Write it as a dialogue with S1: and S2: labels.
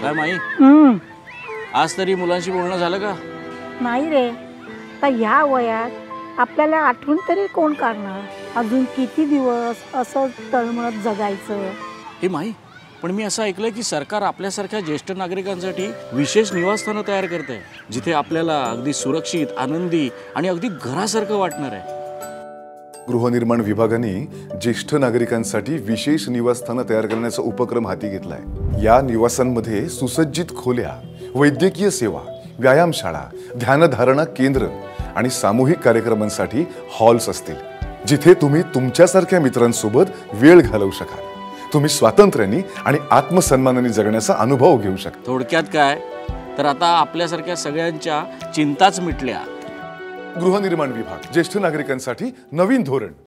S1: काय माई, आज तरी मुलांशी बोलणं झालं का?
S2: नाही रे, तर ह्या वयात आपल्याला आठवण तरी कोण काढणार? अजून किती दिवस असं तळमळत जगायचं?
S1: हे माई, पण मी असं ऐकलंय की सरकार आपल्यासारख्या ज्येष्ठ नागरिकांसाठी विशेष निवासस्थानं तयार करते, जिथे आपल्याला अगदी सुरक्षित, आनंदी आणि अगदी घरासारखं वाटणार आहे.
S3: गृहनिर्माण विभागाने ज्येष्ठ नागरिकांसाठी विशेष निवासस्थानं तयार करण्याचा उपक्रम हाती घेतलाय. या निवासांमध्ये सुसज्जित खोल्या, वैद्यकीय सेवा, व्यायामशाळा, ध्यानधारणा केंद्र आणि सामूहिक कार्यक्रमांसाठी हॉल्स असतील, जिथे तुम्ही तुमच्यासारख्या मित्रांसोबत वेळ घालवू शकाल. तुम्ही स्वातंत्र्याने आणि आत्मसन्मानाने जगण्याचा अनुभव घेऊ शकता.
S1: थोडक्यात काय, तर आता आपल्यासारख्या सगळ्यांच्या चिंताच मिटल्या.
S3: गृहनिर्माण विभाग, ज्येष्ठ नागरिकांसाठी नवीन धोरण.